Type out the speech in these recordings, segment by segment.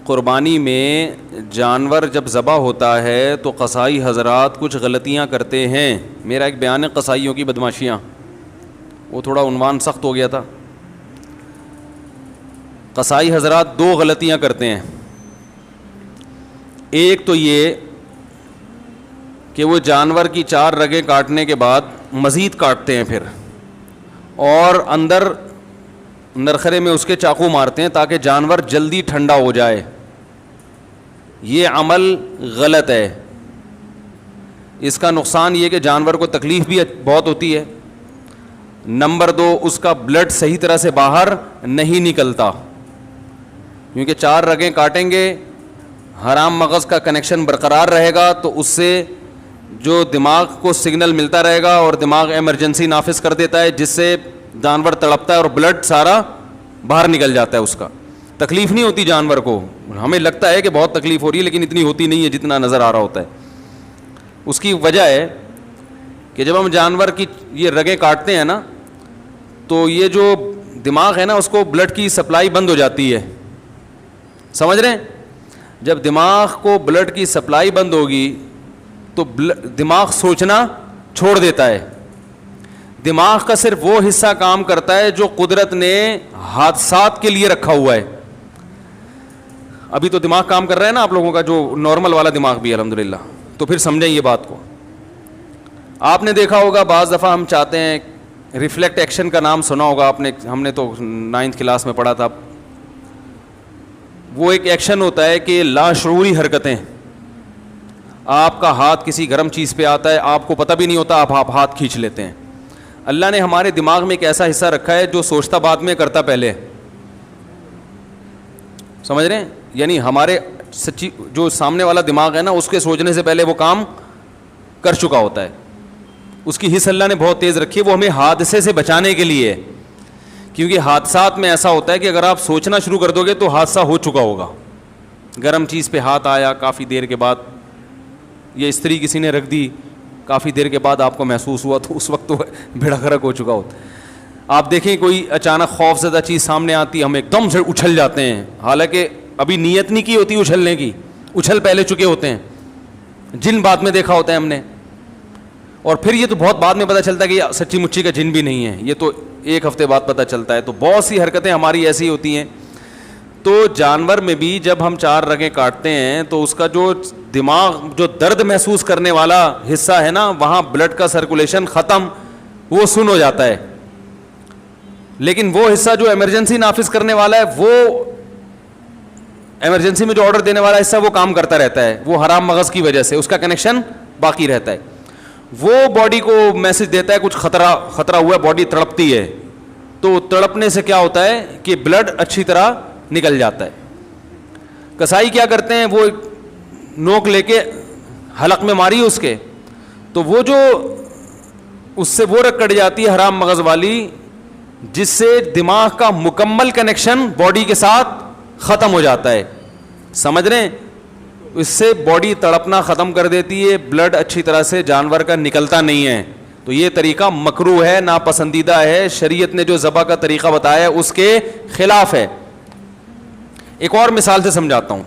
قربانی میں جانور جب ذبح ہوتا ہے تو قصائی حضرات کچھ غلطیاں کرتے ہیں. میرا ایک بیان ہے قصائیوں کی بدماشیاں, وہ تھوڑا عنوان سخت ہو گیا تھا. قصائی حضرات دو غلطیاں کرتے ہیں. ایک تو یہ کہ وہ جانور کی 4 رگیں کاٹنے کے بعد مزید کاٹتے ہیں پھر, اور اندر نرخرے میں اس کے چاقو مارتے ہیں تاکہ جانور جلدی ٹھنڈا ہو جائے. یہ عمل غلط ہے. اس کا نقصان یہ کہ جانور کو تکلیف بھی بہت ہوتی ہے. نمبر 2, اس کا بلڈ صحیح طرح سے باہر نہیں نکلتا, کیونکہ 4 رگیں کاٹیں گے, حرام مغز کا کنیکشن برقرار رہے گا تو اس سے جو دماغ کو سگنل ملتا رہے گا اور دماغ ایمرجنسی نافذ کر دیتا ہے, جس سے جانور تڑپتا ہے اور بلڈ سارا باہر نکل جاتا ہے. اس کا تکلیف نہیں ہوتی جانور کو. ہمیں لگتا ہے کہ بہت تکلیف ہو رہی ہے, لیکن اتنی ہوتی نہیں ہے جتنا نظر آ رہا ہوتا ہے. اس کی وجہ ہے کہ جب ہم جانور کی یہ رگیں کاٹتے ہیں نا, تو یہ جو دماغ ہے نا اس کو بلڈ کی سپلائی بند ہو جاتی ہے. سمجھ رہے ہیں؟ جب دماغ کو بلڈ کی سپلائی بند ہوگی تو دماغ سوچنا چھوڑ دیتا ہے. دماغ کا صرف وہ حصہ کام کرتا ہے جو قدرت نے حادثات کے لیے رکھا ہوا ہے. ابھی تو دماغ کام کر رہا ہے نا آپ لوگوں کا, جو نارمل والا دماغ بھی الحمدللہ. تو پھر سمجھیں یہ بات کو. آپ نے دیکھا ہوگا بعض دفعہ ہم چاہتے ہیں, ریفلیکٹ ایکشن کا نام سنا ہوگا آپ نے, ہم نے تو 9th کلاس میں پڑھا تھا. وہ ایک ایکشن ہوتا ہے کہ لاشعوری حرکتیں. آپ کا ہاتھ کسی گرم چیز پہ آتا ہے, آپ کو پتہ بھی نہیں ہوتا, آپ ہاتھ کھینچ لیتے ہیں. اللہ نے ہمارے دماغ میں ایک ایسا حصہ رکھا ہے جو سوچتا بعد میں کرتا پہلے. سمجھ رہے ہیں؟ یعنی ہمارے سچی جو سامنے والا دماغ ہے نا, اس کے سوچنے سے پہلے وہ کام کر چکا ہوتا ہے. اس کی حص اللہ نے بہت تیز رکھی ہے, وہ ہمیں حادثے سے بچانے کے لیے. کیونکہ حادثات میں ایسا ہوتا ہے کہ اگر آپ سوچنا شروع کر دو گے تو حادثہ ہو چکا ہوگا. گرم چیز پہ ہاتھ آیا, کافی دیر کے بعد یہ استری کسی نے رکھ دی, کافی دیر کے بعد آپ کو محسوس ہوا تو اس وقت تو بھیڑا گھرک ہو چکا ہوتا. آپ دیکھیں کوئی اچانک خوف زدہ چیز سامنے آتی ہے, ہم ایک دم سے اچھل جاتے ہیں, حالانکہ ابھی نیت نہیں کی ہوتی اچھلنے کی, اچھل پہلے چکے ہوتے ہیں. جن بعد میں دیکھا ہوتا ہے ہم نے, اور پھر یہ تو بہت بعد میں پتہ چلتا ہے کہ یہ سچی مچی کا جن بھی نہیں ہے, یہ تو 1 ہفتے بعد پتہ چلتا ہے. تو بہت سی حرکتیں ہماری ایسی ہوتی ہیں. تو جانور میں بھی جب ہم 4 رگیں کاٹتے ہیں تو اس کا جو دماغ جو درد محسوس کرنے والا حصہ ہے نا, وہاں بلڈ کا سرکولیشن ختم, وہ سن ہو جاتا ہے. لیکن وہ حصہ جو ایمرجنسی نافذ کرنے والا ہے, وہ ایمرجنسی میں جو آرڈر دینے والا حصہ, وہ کام کرتا رہتا ہے. وہ حرام مغز کی وجہ سے اس کا کنیکشن باقی رہتا ہے. وہ باڈی کو میسج دیتا ہے کچھ خطرہ ہوا ہے, باڈی تڑپتی ہے. تو تڑپنے سے کیا ہوتا ہے کہ بلڈ اچھی طرح نکل جاتا ہے. کسائی کیا کرتے ہیں, وہ نوک لے کے حلق میں ماری اس کے, تو وہ جو اس سے وہ رگ کٹ جاتی ہے حرام مغز والی, جس سے دماغ کا مکمل کنیکشن باڈی کے ساتھ ختم ہو جاتا ہے. سمجھ رہے ہیں؟ اس سے باڈی تڑپنا ختم کر دیتی ہے, بلڈ اچھی طرح سے جانور کا نکلتا نہیں ہے. تو یہ طریقہ مکروہ ہے, ناپسندیدہ ہے, شریعت نے جو ذبح کا طریقہ بتایا ہے اس کے خلاف ہے. ایک اور مثال سے سمجھاتا ہوں.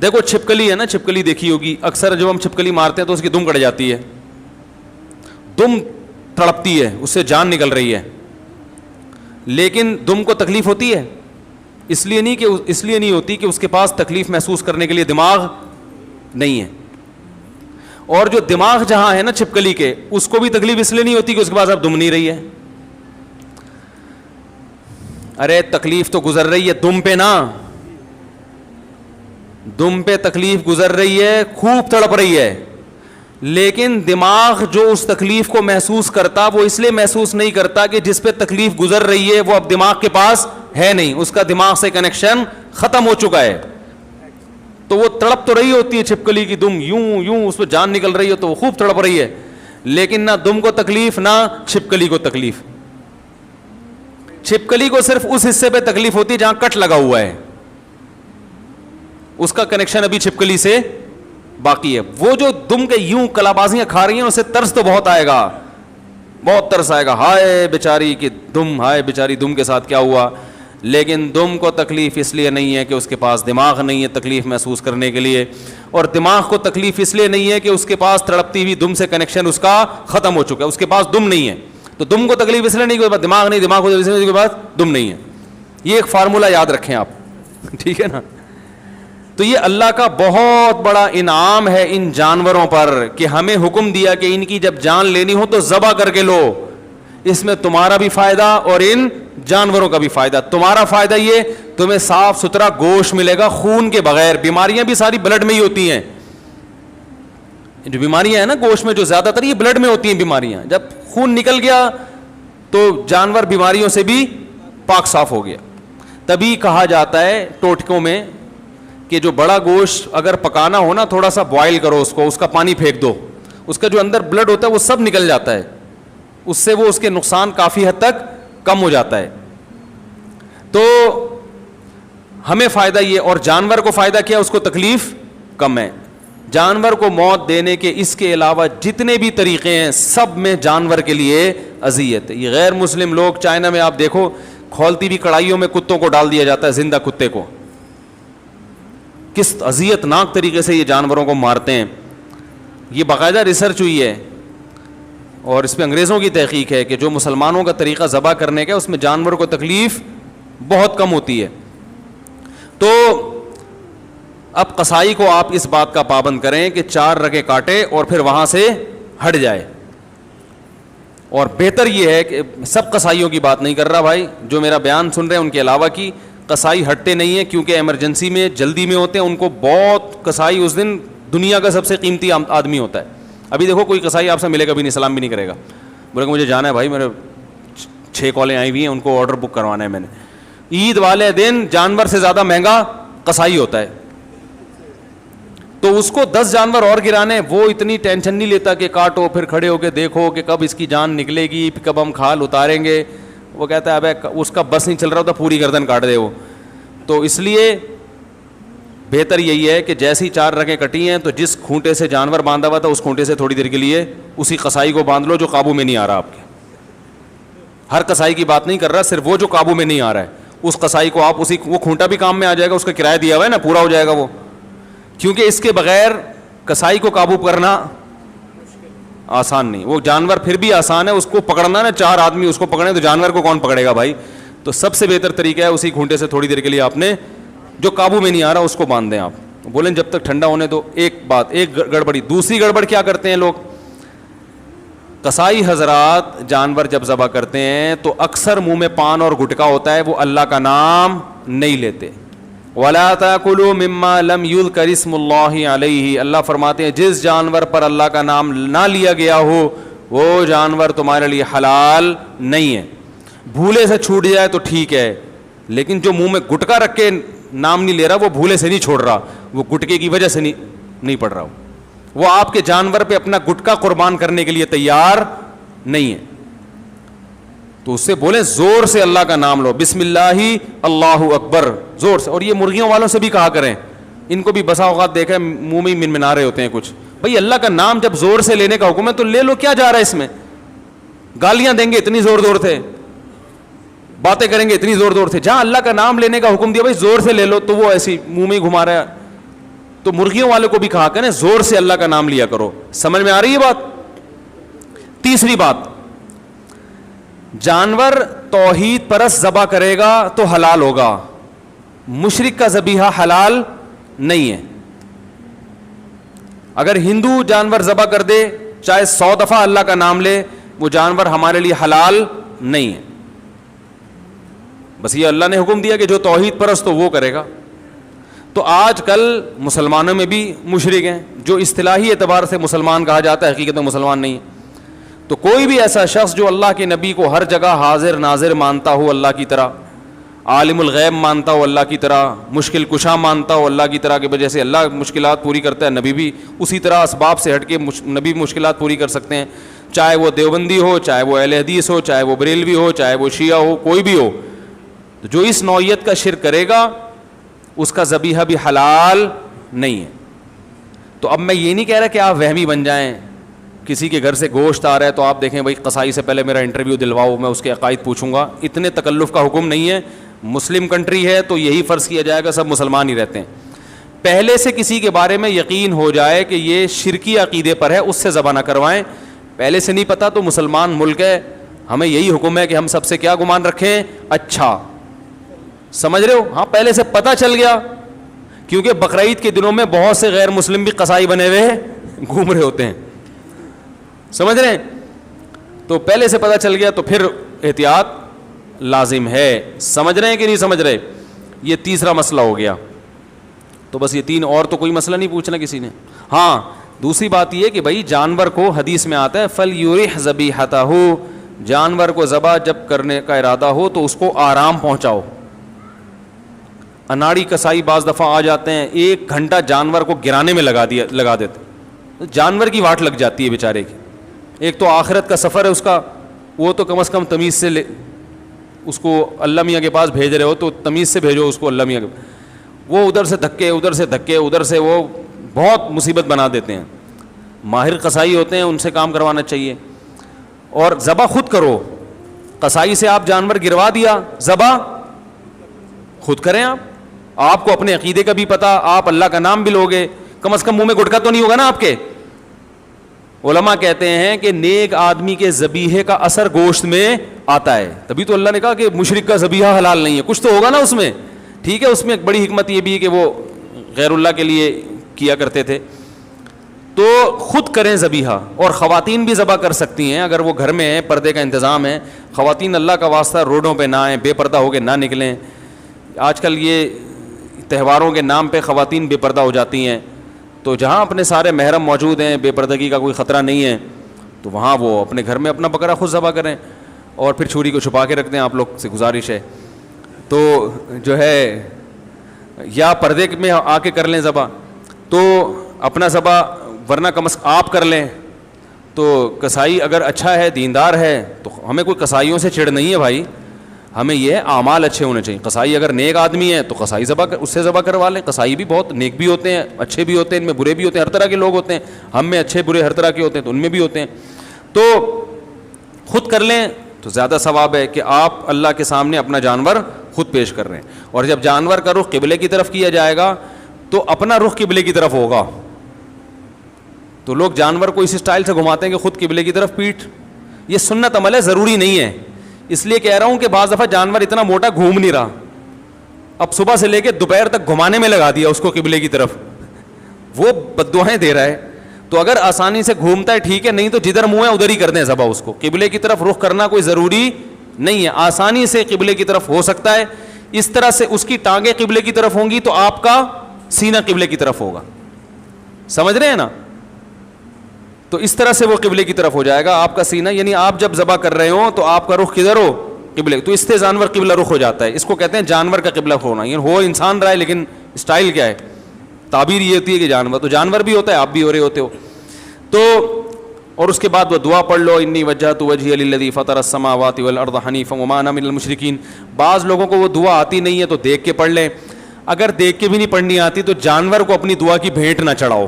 دیکھو چھپکلی ہے نا, چھپکلی دیکھی ہوگی, اکثر جب ہم چھپکلی مارتے ہیں تو اس کی دم کٹ جاتی ہے, دم تڑپتی ہے, اس سے جان نکل رہی ہے. لیکن دم کو تکلیف ہوتی ہے, اس لیے نہیں ہوتی کہ اس کے پاس تکلیف محسوس کرنے کے لیے دماغ نہیں ہے. اور جو دماغ جہاں ہے نا چھپکلی کے, اس کو بھی تکلیف اس لیے نہیں ہوتی کہ اس کے پاس اب دم نہیں رہی ہے. ارے تکلیف تو گزر رہی ہے دم پہ نا, دم پہ تکلیف گزر رہی ہے, خوب تڑپ رہی ہے. لیکن دماغ جو اس تکلیف کو محسوس کرتا, وہ اس لیے محسوس نہیں کرتا کہ جس پہ تکلیف گزر رہی ہے وہ اب دماغ کے پاس ہے نہیں, اس کا دماغ سے کنیکشن ختم ہو چکا ہے. تو وہ تڑپ تو رہی ہوتی ہے چھپکلی کی دم, یوں اس پہ جان نکل رہی ہے تو وہ خوب تڑپ رہی ہے, لیکن نہ دم کو تکلیف نہ چھپکلی کو تکلیف. چھپکلی کو صرف اس حصے پہ تکلیف ہوتی ہے جہاں کٹ لگا ہوا ہے, اس کا کنیکشن ابھی چھپکلی سے باقی ہے. وہ جو دم کے یوں کلابازیاں کھا رہی ہیں, اسے ترس تو بہت آئے گا, بہت ترس آئے گا, ہائے بیچاری کی دم, ہائے بیچاری دم کے ساتھ کیا ہوا. لیکن دم کو تکلیف اس لیے نہیں ہے کہ اس کے پاس دماغ نہیں ہے تکلیف محسوس کرنے کے لیے, اور دماغ کو تکلیف اس لیے نہیں ہے کہ اس کے پاس تڑپتی ہوئی دم سے کنیکشن اس کا ختم ہو چکا ہے, اس کے پاس دم نہیں ہے. تو دم کو تکلیف اس لیے نہیں کہ دماغ نہیں, دماغ کو اس لیے کے پاس دم نہیں ہے. یہ ایک فارمولہ یاد رکھیں آپ, ٹھیک ہے نا. تو یہ اللہ کا بہت بڑا انعام ہے ان جانوروں پر کہ ہمیں حکم دیا کہ ان کی جب جان لینی ہو تو ذبح کر کے لو. اس میں تمہارا بھی فائدہ اور ان جانوروں کا بھی فائدہ. تمہارا فائدہ یہ, تمہیں صاف ستھرا گوشت ملے گا خون کے بغیر. بیماریاں بھی ساری بلڈ میں ہی ہوتی ہیں, جو بیماریاں ہیں نا گوشت میں جو زیادہ تر یہ بلڈ میں ہوتی ہیں بیماریاں. جب خون نکل گیا تو جانور بیماریوں سے بھی پاک صاف ہو گیا. تبھی کہا جاتا ہے ٹوٹکوں میں کہ جو بڑا گوشت اگر پکانا ہو نا, تھوڑا سا بوائل کرو اس کو, اس کا پانی پھینک دو, اس کا جو اندر بلڈ ہوتا ہے وہ سب نکل جاتا ہے, اس سے وہ اس کے نقصان کافی حد تک کم ہو جاتا ہے. تو ہمیں فائدہ یہ, اور جانور کو فائدہ کیا, اس کو تکلیف کم ہے. جانور کو موت دینے کے اس کے علاوہ جتنے بھی طریقے ہیں سب میں جانور کے لیے اذیت ہے. یہ غیر مسلم لوگ چائنا میں آپ دیکھو کھولتی ہوئی کڑھائیوں میں کتوں کو ڈال دیا جاتا ہے, زندہ کتے کو, کس اذیت ناک طریقے سے یہ جانوروں کو مارتے ہیں. یہ باقاعدہ ریسرچ ہوئی ہے اور اس پہ انگریزوں کی تحقیق ہے کہ جو مسلمانوں کا طریقہ ذبح کرنے کا اس میں جانور کو تکلیف بہت کم ہوتی ہے. تو اب قصائی کو آپ اس بات کا پابند کریں کہ 4 رگیں کاٹے اور پھر وہاں سے ہٹ جائے. اور بہتر یہ ہے کہ سب قصائیوں کی بات نہیں کر رہا بھائی, جو میرا بیان سن رہے ہیں ان کے علاوہ کی قصائی ہٹتے نہیں ہیں کیونکہ ایمرجنسی میں جلدی میں ہوتے ہیں. ان کو بہت قصائی اس دن دنیا کا سب سے قیمتی آدمی ہوتا ہے. ابھی دیکھو کوئی قصائی آپ سے ملے گا بھی نہیں, سلام بھی نہیں کرے گا, بولے گا مجھے جانا ہے بھائی, میرے 6 کالیں آئی ہوئی ہیں, ان کو آرڈر بک کروانا ہے میں نے. عید والے دن جانور سے زیادہ مہنگا قصائی ہوتا ہے. تو اس کو 10 جانور اور گرانے, وہ اتنی ٹینشن نہیں لیتا کہ کاٹو پھر کھڑے ہو کے دیکھو کہ کب اس کی جان نکلے گی, کب ہم کھال اتاریں گے. وہ کہتا ہے ابے اس کا بس نہیں چل رہا ہوتا, پوری گردن کاٹ دے وہ. تو اس لیے بہتر یہی ہے کہ جیسی 4 رگیں کٹی ہیں تو جس کھونٹے سے جانور باندھا ہوا تھا اس کھونٹے سے تھوڑی دیر کے لیے اسی قصائی کو باندھ لو جو قابو میں نہیں آ رہا آپ کے. ہر قصائی کی بات نہیں کر رہا, صرف وہ جو قابو میں نہیں آ رہا ہے اس قصائی کو آپ اسی, وہ کھونٹا بھی کام میں آ جائے گا, اس کا کرایہ دیا ہوا ہے نا, پورا ہو جائے گا وہ. کیونکہ اس کے بغیر قصائی کو قابو کرنا آسان نہیں. وہ جانور پھر بھی آسان ہے, اس کو پکڑنا نا 4 آدمی اس کو پکڑے تو جانور کو کون پکڑے گا بھائی. تو سب سے بہتر طریقہ ہے اسی کھونٹے سے تھوڑی دیر کے لیے آپ نے جو قابو میں نہیں آ رہا اس کو باندھ دیں. آپ بولیں جب تک ٹھنڈا ہونے دو. ایک بات, ایک گڑبڑی. دوسری گڑبڑ کیا کرتے ہیں لوگ, قصائی حضرات جانور جب ذبح کرتے ہیں تو اکثر منہ میں پان اور گٹکا ہوتا ہے, وہ اللہ کا نام نہیں لیتے. وَلَا تَأْكُلُوا مِمَّا لَمْ يُذْكَرِ اسْمُ اللَّهِ عَلَيْهِ, اللہ فرماتے ہیں جس جانور پر اللہ کا نام نہ لیا گیا ہو وہ جانور تمہارے لیے حلال نہیں ہے. بھولے سے چھوٹ جائے تو ٹھیک ہے, لیکن جو منہ میں گٹکا رکھ کے نام نہیں لے رہا وہ بھولے سے نہیں چھوڑ رہا, وہ گٹکے کی وجہ سے نہیں پڑ رہا, وہ آپ کے جانور پہ اپنا گٹکا قربان کرنے کے لیے تیار نہیں ہے. تو اس سے بولیں زور سے اللہ کا نام لو, بسم اللہ اللہ اکبر, زور سے. اور یہ مرغیوں والوں سے بھی کہا کریں, ان کو بھی بسا اوقات دیکھا ہے منہ میں ہی منمنا رہے ہوتے ہیں کچھ. بھائی اللہ کا نام جب زور سے لینے کا حکم ہے تو لے لو, کیا جا رہا ہے اس میں. گالیاں دیں گے اتنی زور زور سے, باتیں کریں گے اتنی زور زور سے. جہاں اللہ کا نام لینے کا حکم دیا بھائی زور سے لے لو, تو وہ ایسی منہ میں ہی گھما رہا ہے. تو مرغیوں والے کو بھی کہا کریں زور سے اللہ کا نام لیا کرو. سمجھ میں آ رہی ہے بات. تیسری بات, جانور توحید پرست ذبح کرے گا تو حلال ہوگا, مشرک کا ذبیحہ حلال نہیں ہے. اگر ہندو جانور ذبح کر دے چاہے 100 دفعہ اللہ کا نام لے, وہ جانور ہمارے لیے حلال نہیں ہے. بس یہ اللہ نے حکم دیا کہ جو توحید پرست ہو وہ کرے گا. تو آج کل مسلمانوں میں بھی مشرک ہیں جو اصطلاحی اعتبار سے مسلمان کہا جاتا ہے, حقیقت میں مسلمان نہیں ہے. تو کوئی بھی ایسا شخص جو اللہ کے نبی کو ہر جگہ حاضر ناظر مانتا ہو اللہ کی طرح, عالم الغیب مانتا ہو اللہ کی طرح, مشکل کشا مانتا ہو اللہ کی طرح, کہ جیسے اللہ مشکلات پوری کرتا ہے نبی بھی اسی طرح اسباب سے ہٹ کے نبی مشکلات پوری کر سکتے ہیں, چاہے وہ دیوبندی ہو, چاہے وہ اہل حدیث ہو, چاہے وہ بریلوی ہو, چاہے وہ شیعہ ہو, کوئی بھی ہو. جو اس نوعیت کا شرک کرے گا اس کا ذبیحہ بھی حلال نہیں ہے. تو اب میں یہ نہیں کہہ رہا کہ آپ وہمی بن جائیں, کسی کے گھر سے گوشت آ رہا ہے تو آپ دیکھیں بھائی قصائی سے پہلے میرا انٹرویو دلواؤ, میں اس کے عقائد پوچھوں گا. اتنے تکلف کا حکم نہیں ہے. مسلم کنٹری ہے تو یہی فرض کیا جائے گا سب مسلمان ہی رہتے ہیں. پہلے سے کسی کے بارے میں یقین ہو جائے کہ یہ شرکی عقیدے پر ہے, اس سے ذبح نہ کروائیں. پہلے سے نہیں پتا تو مسلمان ملک ہے, ہمیں یہی حکم ہے کہ ہم سب سے کیا گمان رکھیں, اچھا. سمجھ رہے ہو؟ ہاں پہلے سے پتہ چل گیا, کیونکہ بقرعید کے دنوں میں بہت سے غیر مسلم بھی قصائی بنے ہوئے گھوم رہے ہوتے ہیں, سمجھ رہے ہیں؟ تو پہلے سے پتہ چل گیا تو پھر احتیاط لازم ہے. سمجھ رہے ہیں کہ نہیں سمجھ رہے؟ یہ تیسرا مسئلہ ہو گیا. تو بس یہ تین, اور تو کوئی مسئلہ نہیں پوچھنا کسی نے. ہاں دوسری بات یہ کہ بھائی جانور کو حدیث میں آتا ہے فَلْيُرِحْ ذَبِيحَتَهُ, جانور کو ذبح جب کرنے کا ارادہ ہو تو اس کو آرام پہنچاؤ. اناڑی کسائی بعض دفعہ آ جاتے ہیں, 1 گھنٹہ جانور کو گرانے میں لگا دیتے, جانور کی واٹ لگ جاتی ہے بیچارے کی. ایک تو آخرت کا سفر ہے اس کا, وہ تو کم از کم تمیز سے اس کو اللہ میاں کے پاس بھیج رہے ہو تو تمیز سے بھیجو اس کو اللہ میاں کے. وہ ادھر سے دھکے ادھر سے وہ بہت مصیبت بنا دیتے ہیں. ماہر قصائی ہوتے ہیں, ان سے کام کروانا چاہیے. اور ذبح خود کرو, قصائی سے آپ جانور گروا دیا, ذبح خود کریں. آپ کو اپنے عقیدے کا بھی پتہ, آپ اللہ کا نام بھی لوگے, کم از کم منہ میں گٹکا تو نہیں ہوگا نا آپ کے. علماء کہتے ہیں کہ نیک آدمی کے ذبیحے کا اثر گوشت میں آتا ہے, تبھی تو اللہ نے کہا کہ مشرک کا ذبیحہ حلال نہیں ہے, کچھ تو ہوگا نا اس میں. ٹھیک ہے, اس میں ایک بڑی حکمت یہ بھی ہے کہ وہ غیر اللہ کے لیے کیا کرتے تھے. تو خود کریں ذبیحہ, اور خواتین بھی ذبح کر سکتی ہیں اگر وہ گھر میں ہیں, پردے کا انتظام ہے. خواتین اللہ کا واسطہ روڈوں پہ نہ آئیں, بے پردہ ہو کے نہ نکلیں. آج کل یہ تہواروں کے نام پہ خواتین بے پردہ ہو جاتی ہیں, تو جہاں اپنے سارے محرم موجود ہیں, بے پردگی کا کوئی خطرہ نہیں ہے, تو وہاں وہ اپنے گھر میں اپنا بکرا خود ذبح کریں, اور پھر چھری کو چھپا کے رکھ دیں. آپ لوگ سے گزارش ہے تو جو ہے, یا پردے میں آ کے کر لیں ذبح تو اپنا ذبح, ورنہ کم از آپ کر لیں. تو قصائی اگر اچھا ہے, دیندار ہے, تو ہمیں کوئی قصائیوں سے چڑ نہیں ہے بھائی, ہمیں یہ اعمال اچھے ہونے چاہیے. قصائی اگر نیک آدمی ہے تو قصائی اس سے ذبح کروا لیں. قصائی بھی بہت نیک بھی ہوتے ہیں, اچھے بھی ہوتے ہیں, ان میں برے بھی ہوتے ہیں, ہر طرح کے لوگ ہوتے ہیں. ہم میں اچھے برے ہر طرح کے ہوتے ہیں, تو ان میں بھی ہوتے ہیں. تو خود کر لیں تو زیادہ ثواب ہے کہ آپ اللہ کے سامنے اپنا جانور خود پیش کر رہے ہیں. اور جب جانور کا رخ قبلے کی طرف کیا جائے گا تو اپنا رخ قبلے کی طرف ہوگا. تو لوگ جانور کو اس اسٹائل سے گھماتے ہیں کہ خود قبلے کی طرف پیٹھ, یہ سنت عمل ہے, ضروری نہیں ہے. اس لیے کہہ رہا ہوں کہ بعض دفعہ جانور اتنا موٹا گھوم نہیں رہا, اب صبح سے لے کے دوپہر تک گھمانے میں لگا دیا اس کو قبلے کی طرف, وہ بددعائیں دے رہا ہے. تو اگر آسانی سے گھومتا ہے ٹھیک ہے, نہیں تو جدھر منہ ہے ادھر ہی کر دیں ذبح. اس کو قبلے کی طرف رخ کرنا کوئی ضروری نہیں ہے, آسانی سے قبلے کی طرف ہو سکتا ہے. اس طرح سے اس کی ٹانگیں قبلے کی طرف ہوں گی تو آپ کا سینہ قبلے کی طرف ہوگا. سمجھ رہے ہیں نا؟ تو اس طرح سے وہ قبلے کی طرف ہو جائے گا آپ کا سینہ, یعنی آپ جب ذبح کر رہے ہوں تو آپ کا رخ کدھر ہو؟ قبلے. تو اس سے جانور قبلہ رخ ہو جاتا ہے. اس کو کہتے ہیں جانور کا قبلہ ہونا. یعنی ہو انسان رہا ہے لیکن اسٹائل کیا ہے, تعبیر یہ ہوتی ہے کہ جانور, تو جانور بھی ہوتا ہے, آپ بھی ہو رہے ہوتے ہو. تو اور اس کے بعد وہ دعا پڑھ لو, انی وجہت وجہی للذی فطر السماوات والارض حنیفا وما انا من المشرکین. بعض لوگوں کو وہ دعا آتی نہیں ہے تو دیکھ کے پڑھ لیں. اگر دیکھ کے بھی نہیں پڑھنی آتی تو جانور کو اپنی دعا کی بھیٹ نہ چڑھاؤ.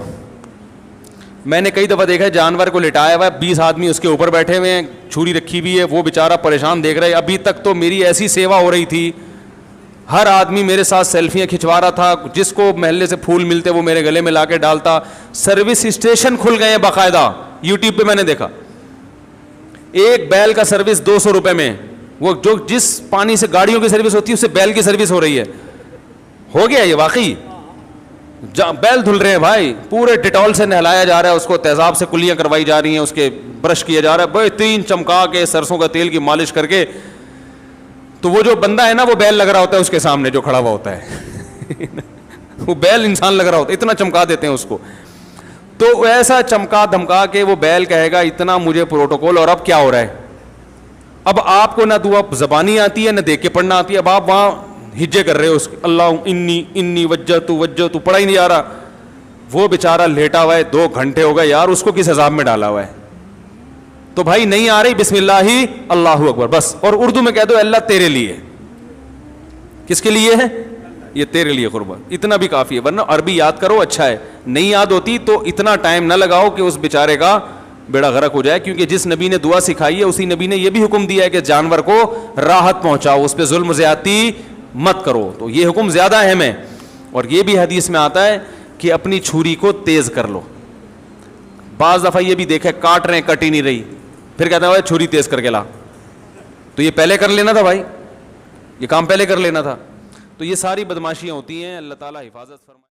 میں نے کئی دفعہ دیکھا ہے جانور کو لٹایا ہوا ہے, 20 آدمی اس کے اوپر بیٹھے ہوئے ہیں, چھری رکھی ہوئی ہے, وہ بیچارہ پریشان دیکھ رہا ہے. ابھی تک تو میری ایسی سیوا ہو رہی تھی, ہر آدمی میرے ساتھ سیلفیاں کھنچوا رہا تھا, جس کو محلے سے پھول ملتے وہ میرے گلے میں لا کے ڈالتا. سروس اسٹیشن کھل گئے ہیں باقاعدہ, یوٹیوب پہ میں نے دیکھا. ایک بیل کا سروس 200 روپے میں, وہ جو جس پانی سے گاڑیوں کی سروس ہوتی ہے اس سے بیل کی سروس ہو رہی ہے. ہو گیا یہ واقعی, بیل دھل رہے ہیں بھائی, پورے ڈیٹول سے نہلایا جا رہا ہے, اس کو تیزاب سے کلیاں کروائی جا رہی ہیں, اس کے برش کیا جا رہا ہے, بہترین چمکا کے سرسوں کا تیل کی مالش کر کے. تو وہ جو بندہ ہے نا وہ بیل لگ رہا ہوتا ہے اس کے سامنے جو کھڑا ہوا ہوتا ہے وہ بیل انسان لگ رہا ہوتا ہے, اتنا چمکا دیتے ہیں اس کو. تو ایسا چمکا دھمکا کے وہ بیل کہے گا اتنا مجھے پروٹوکول. اور اب کیا ہو رہا ہے, اب آپ کو نہ دعا زبانی آتی ہے نہ دیکھ کے پڑھنا آتی ہے, اب آپ وہاں ہجے کر رہے ہو اس اللہ انی وجہت پڑھا ہی نہیں جا رہا. وہ بیچارہ لیٹا ہوا ہے, 2 گھنٹے ہو گئے یار, اس کو کس عذاب میں ڈالا ہوا ہے. تو بھائی نہیں آ رہی, بسم اللہ ہی اللہ اکبر بس. اور اردو میں کہہ دو اللہ تیرے لیے. کس کے لیے ہے یہ؟ تیرے لیے قربان, اتنا بھی کافی ہے. ورنہ عربی یاد کرو, اچھا ہے. نہیں یاد ہوتی تو اتنا ٹائم نہ لگاؤ کہ اس بیچارے کا بیڑا غرق ہو جائے. کیونکہ جس نبی نے دعا سکھائی ہے اسی نبی نے یہ بھی حکم دیا ہے کہ جانور کو راحت پہنچاؤ, اس پہ ظلم زیادتی مت کرو. تو یہ حکم زیادہ اہم ہے. اور یہ بھی حدیث میں آتا ہے کہ اپنی چھری کو تیز کر لو. بعض دفعہ یہ بھی دیکھا کاٹ رہے ہیں, کٹ ہی نہیں رہی, پھر کہتے ہیں بھائی چھری تیز کر کے لا. تو یہ پہلے کر لینا تھا بھائی, یہ کام پہلے کر لینا تھا. تو یہ ساری بدماشیاں ہوتی ہیں. اللہ تعالیٰ حفاظت فرمائے.